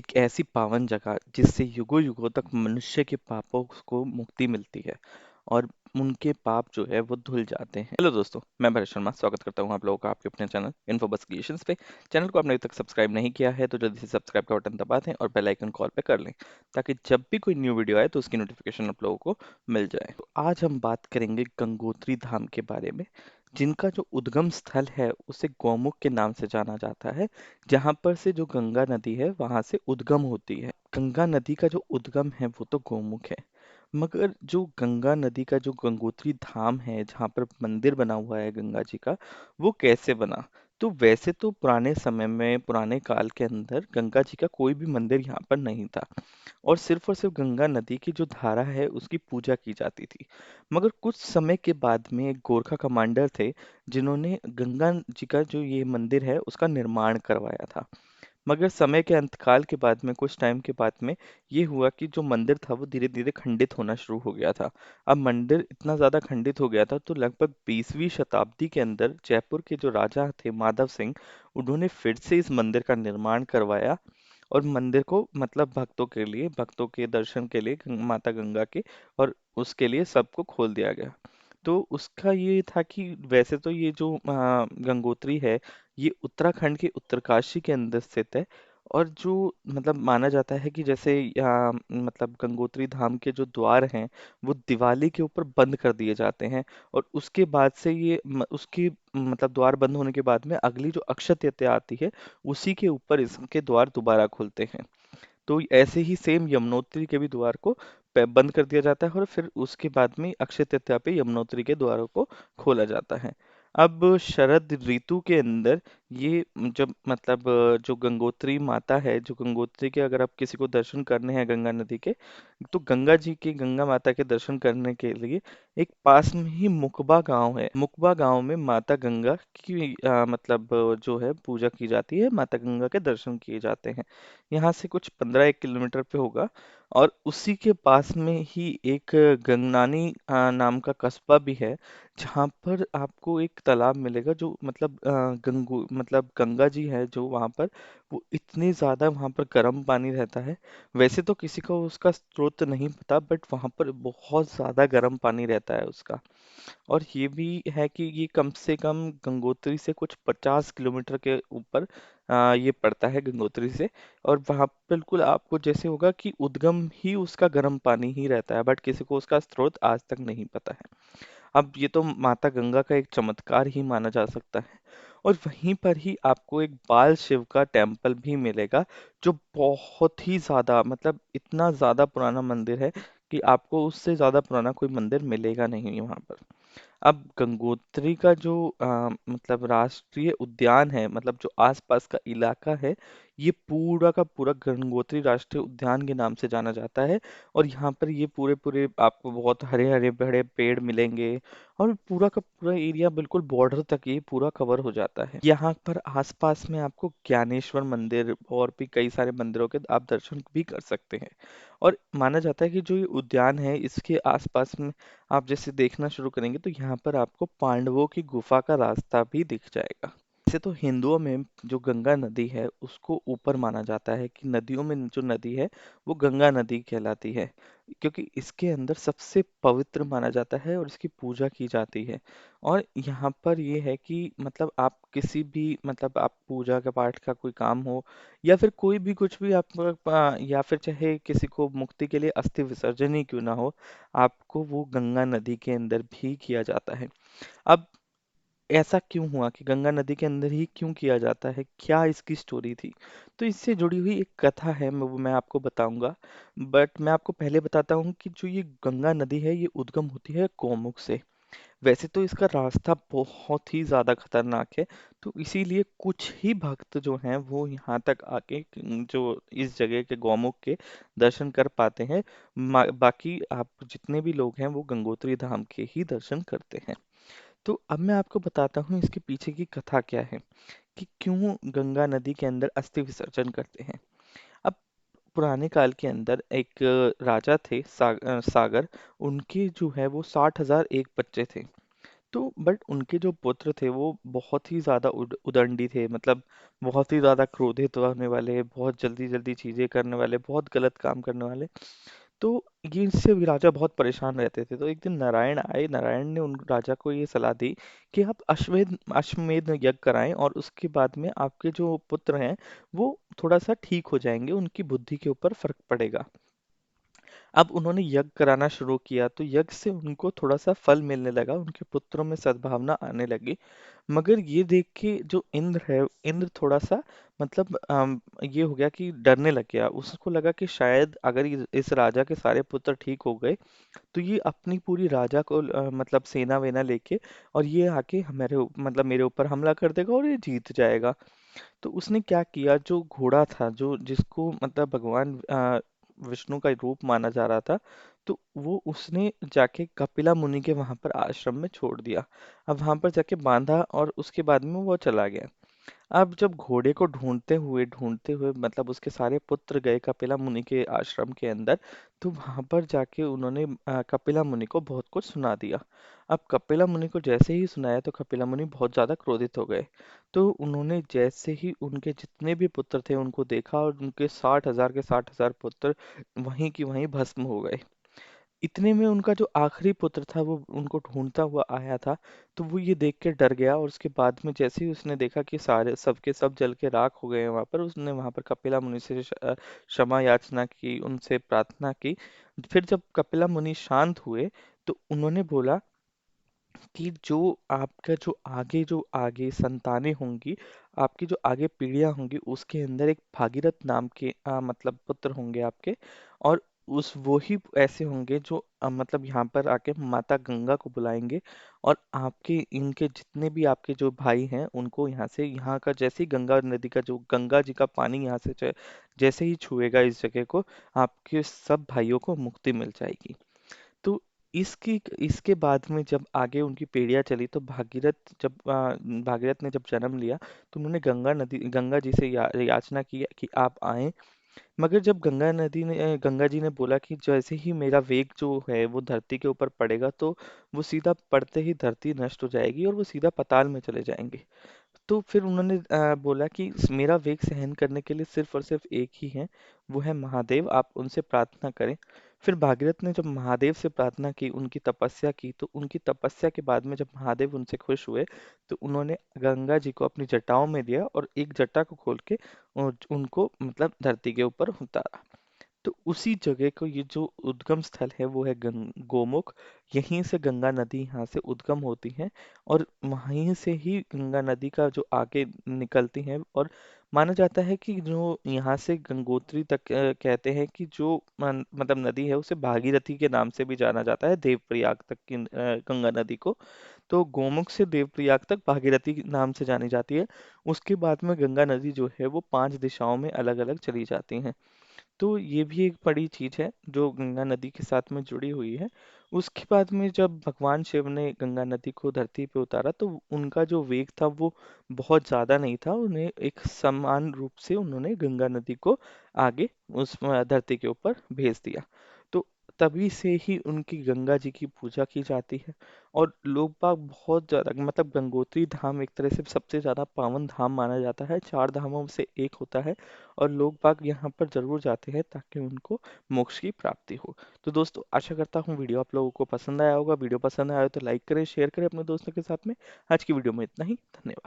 एक ऐसी पावन जगह जिससे युगों युगों तक मनुष्य के पापों को मुक्ति मिलती है और उनके पाप जो है वो धुल जाते हैं। हेलो दोस्तों, मैं भरत शर्मा स्वागत करता हूँ आप लोगों का आपके अपने चैनल इन्फोबस क्रिएशंस पे। चैनल को आपने अभी तक सब्सक्राइब नहीं किया है तो जल्दी से सब्सक्राइब का बटन दबा दें और बेल आइकन कॉल पे कर लें ताकि जब भी कोई न्यू वीडियो आए तो उसकी नोटिफिकेशन आप लोगों को मिल जाए। तो आज हम बात करेंगे गंगोत्री धाम के बारे में, जिनका जो उद्गम स्थल है उसे गौमुख के नाम से जाना जाता है। जहाँ पर से जो गंगा नदी है वहां से उद्गम होती है। गंगा नदी का जो उद्गम है वो तो गौमुख है, मगर जो गंगा नदी का जो गंगोत्री धाम है जहाँ पर मंदिर बना हुआ है गंगा जी का, वो कैसे बना? तो वैसे तो पुराने समय में पुराने काल के अंदर गंगा जी का कोई भी मंदिर यहाँ पर नहीं था और सिर्फ गंगा नदी की जो धारा है उसकी पूजा की जाती थी। मगर कुछ समय के बाद में एक गोरखा कमांडर थे जिन्होंने गंगा जी का जो ये मंदिर है उसका निर्माण करवाया था। मगर समय के अंतकाल के बाद में कुछ टाइम के बाद में ये हुआ कि जो मंदिर था वो धीरे धीरे खंडित होना शुरू हो गया था। अब मंदिर इतना ज्यादा खंडित हो गया था तो लगभग 20वीं शताब्दी के अंदर जयपुर के जो राजा थे माधव सिंह, उन्होंने फिर से इस मंदिर का निर्माण करवाया और मंदिर को मतलब भक्तों के लिए, भक्तों के दर्शन के लिए, माता गंगा के और उसके लिए सबको खोल दिया गया। तो उसका ये था कि वैसे तो ये जो गंगोत्री है ये उत्तराखंड के उत्तरकाशी के अंदर स्थित है। और जो मतलब माना जाता है कि जैसे यहाँ मतलब गंगोत्री धाम के जो द्वार हैं वो दिवाली के ऊपर बंद कर दिए जाते हैं और उसके बाद से उसकी मतलब द्वार बंद होने के बाद में अगली जो अक्षय तृतीया आती है उसी के ऊपर इसके द्वार दोबारा खुलते हैं। तो ऐसे ही सेम यमुनोत्री के भी द्वार को बंद कर दिया जाता है और फिर उसके बाद में अक्षय तृतीया पे यमुनोत्री के द्वारों को खोला जाता है। अब शरद ऋतु के अंदर ये जब मतलब जो गंगोत्री माता है, जो गंगोत्री के अगर आप किसी को दर्शन करने हैं गंगा नदी के, तो गंगा जी के, गंगा माता के दर्शन करने के लिए एक पास में ही मुकबा गांव है। मुकबा गांव में माता गंगा की मतलब जो है पूजा की जाती है, माता गंगा के दर्शन किए जाते हैं। यहाँ से कुछ 15 एक किलोमीटर पे होगा और उसी के पास में ही एक गंगनानी नाम का कस्बा भी है, जहाँ पर आपको एक तालाब मिलेगा जो मतलब गंगू मतलब गंगा जी है जो वहाँ पर, वो इतनी ज़्यादा वहाँ पर गर्म पानी रहता है। वैसे तो किसी को उसका स्रोत नहीं पता बट वहाँ पर बहुत ज़्यादा गर्म पानी रहता है उसका। और ये भी है कि ये कम से कम गंगोत्री से कुछ 50 किलोमीटर के ऊपर ये पड़ता है गंगोत्री से। और वहाँ बिल्कुल आपको जैसे होगा कि उद्गम ही उसका गर्म पानी ही रहता है बट किसी को उसका स्रोत आज तक नहीं पता है। अब ये तो माता गंगा का एक चमत्कार ही माना जा सकता है। और वहीं पर ही आपको एक बाल शिव का टेम्पल भी मिलेगा जो बहुत ही ज्यादा मतलब इतना ज्यादा पुराना मंदिर है कि आपको उससे ज्यादा पुराना कोई मंदिर मिलेगा नहीं वहां पर। अब गंगोत्री का जो मतलब राष्ट्रीय उद्यान है, मतलब जो आसपास का इलाका है, ये पूरा का पूरा गंगोत्री राष्ट्रीय उद्यान के नाम से जाना जाता है। और यहाँ पर ये पूरे पूरे आपको बहुत हरे हरे बड़े पेड़ मिलेंगे और पूरा का पूरा एरिया बिल्कुल बॉर्डर तक ये पूरा कवर हो जाता है। यहाँ पर आसपास में आपको ज्ञानेश्वर मंदिर और भी कई सारे मंदिरों के आप दर्शन भी कर सकते हैं। और माना जाता है कि जो ये उद्यान है इसके आसपास में आप जैसे देखना शुरू करेंगे तो यहाँ पर आपको पांडवों की गुफा का रास्ता भी दिख जाएगा। वैसे तो हिंदुओं में जो गंगा नदी है उसको ऊपर माना जाता है कि नदियों में जो नदी है वो गंगा नदी कहलाती है, क्योंकि इसके अंदर सबसे पवित्र माना जाता है और इसकी पूजा की जाती है। और यहाँ पर ये है कि मतलब आप किसी भी मतलब आप पूजा का पाठ का कोई काम हो या फिर कोई भी कुछ भी आप या फिर चाहे किसी को मुक्ति के लिए अस्थि विसर्जन ही क्यों ना हो, आपको वो गंगा नदी के अंदर भी किया जाता है। अब ऐसा क्यों हुआ कि गंगा नदी के अंदर ही क्यों किया जाता है, क्या इसकी स्टोरी थी? तो इससे जुड़ी हुई एक कथा है, मैं वो मैं आपको बताऊंगा। बट मैं आपको पहले बताता हूँ कि जो ये गंगा नदी है ये उद्गम होती है गौमुख से। वैसे तो इसका रास्ता बहुत ही ज्यादा खतरनाक है, तो इसीलिए कुछ ही भक्त जो हैं वो यहाँ तक आके जो इस जगह के गौमुख के दर्शन कर पाते हैं। बाकी आप जितने भी लोग हैं वो गंगोत्री धाम के ही दर्शन करते हैं। तो अब मैं आपको बताता हूँ इसके पीछे की कथा क्या है कि क्यों गंगा नदी के अंदर अस्थि विसर्जन करते हैं। अब पुराने काल के अंदर एक राजा थे सागर। उनके जो है वो 60,001 बच्चे थे। तो बट उनके जो पुत्र थे वो बहुत ही ज़्यादा उदंडी थे, मतलब बहुत ही ज़्यादा क्रोधित होने वाले, बहुत जल्दी जल्दी चीज़ें करने वाले, बहुत गलत काम करने वाले। तो ये इससे भी राजा बहुत परेशान रहते थे। तो एक दिन नारायण आए, नारायण ने उन राजा को ये सलाह दी कि आप अश्वमेध अश्वमेध यज्ञ कराएं और उसके बाद में आपके जो पुत्र हैं वो थोड़ा सा ठीक हो जाएंगे, उनकी बुद्धि के ऊपर फर्क पड़ेगा। अब उन्होंने यज्ञ कराना शुरू किया तो यज्ञ से उनको थोड़ा सा फल मिलने लगा, उनके पुत्रों में सद्भावना आने लगी। मगर ये देख के जो इंद्र है, इंद्र थोड़ा सा मतलब ये हो गया कि डरने लग गया। उसको लगा कि शायद अगर इस राजा के सारे पुत्र ठीक हो गए तो ये अपनी पूरी राजा को मतलब सेना वेना लेके और ये आके मतलब मेरे ऊपर हमला कर देगा और ये जीत जाएगा। तो उसने क्या किया, जो घोड़ा था, जो जिसको मतलब भगवान विष्णु का रूप माना जा रहा था, तो वो उसने जाके कपिला मुनि के वहां पर आश्रम में छोड़ दिया। अब वहां पर जाके बांधा और उसके बाद में वो चला गया। अब जब घोड़े को ढूंढते हुए मतलब उसके सारे पुत्र गए कपिला मुनि के आश्रम के अंदर, तो वहां पर जाके उन्होंने कपिला मुनि को बहुत कुछ सुना दिया। अब कपिला मुनि को जैसे ही सुनाया तो कपिला मुनि बहुत ज्यादा क्रोधित हो गए। तो उन्होंने जैसे ही उनके जितने भी पुत्र थे उनको देखा और उनके 60,000 के 60,000 पुत्र वहीं की वहीं भस्म हो गए। इतने में उनका जो आखिरी पुत्र था वो उनको ढूंढता हुआ आया था। तो वो ये देख के डर गया और उसके बाद में जैसे ही उसने देखा कि सारे सबके सब जल के राख हो गए हैं वहां पर, उसने वहां पर कपिला मुनि से क्षमा याचना की, उनसे प्रार्थना की। फिर जब कपिला मुनि शांत हुए तो उन्होंने बोला कि जो आगे संतानें होंगी, आपकी जो आगे पीढ़ियां होंगी, उसके अंदर एक भागीरथ नाम के मतलब पुत्र होंगे आपके। और उस वो ही ऐसे होंगे जो मतलब यहाँ पर आके माता गंगा को बुलाएंगे और आपके इनके जितने भी आपके जो भाई हैं उनको यहाँ से, यहाँ का जैसे ही गंगा नदी का जो गंगा जी का पानी यहाँ से जैसे ही छुएगा इस जगह को, आपके सब भाइयों को मुक्ति मिल जाएगी। तो इसकी इसके बाद में जब आगे उनकी पीढ़ियां चली तो भागीरथ ने जब जन्म लिया तो उन्होंने गंगा जी से याचना की कि आप आएं। मगर जब गंगा जी ने बोला कि जैसे ही मेरा वेग जो है वो धरती के ऊपर पड़ेगा तो वो सीधा पड़ते ही धरती नष्ट हो जाएगी और वो सीधा पाताल में चले जाएंगे। तो फिर उन्होंने बोला कि मेरा वेग सहन करने के लिए सिर्फ और सिर्फ एक ही है, वो है महादेव, आप उनसे प्रार्थना करें। फिर भागीरथ ने जब महादेव से प्रार्थना की, उनकी तपस्या की, तो उनकी तपस्या के बाद में जब महादेव उनसे खुश हुए तो उन्होंने गंगा जी को अपनी जटाओं में लिया और एक जटा को खोल के उनको मतलब धरती के ऊपर उतारा। तो उसी जगह को, ये जो उद्गम स्थल है वो है गोमुख। यहीं से गंगा नदी यहाँ से उद्गम होती है और वहीं से ही गंगा नदी का जो आगे निकलती है। और माना जाता है कि जो यहाँ से गंगोत्री तक कहते हैं कि जो मतलब नदी है उसे भागीरथी के नाम से भी जाना जाता है, देवप्रयाग तक की गंगा नदी को। तो गोमुख से देवप्रयाग तक भागीरथी के नाम से जानी जाती है। उसके बाद में गंगा नदी जो है वो 5 दिशाओं में अलग अलग चली जाती है। तो ये भी एक बड़ी चीज है जो गंगा नदी के साथ में जुड़ी हुई है। उसके बाद में जब भगवान शिव ने गंगा नदी को धरती पे उतारा तो उनका जो वेग था वो बहुत ज्यादा नहीं था, उन्हें एक समान रूप से उन्होंने गंगा नदी को आगे उस धरती के ऊपर भेज दिया। तो तभी से ही उनकी गंगा जी की पूजा की जाती है। और लोग बाग बहुत ज्यादा, मतलब गंगोत्री धाम एक तरह से सबसे ज्यादा पावन धाम माना जाता है, 4 धामों में से एक होता है। और लोग बाग यहाँ पर जरूर जाते हैं ताकि उनको मोक्ष की प्राप्ति हो। तो दोस्तों आशा करता हूँ वीडियो आप लोगों को पसंद आया होगा। वीडियो पसंद आया हो तो लाइक करें, शेयर करें अपने दोस्तों के साथ में। आज की वीडियो में इतना ही। धन्यवाद।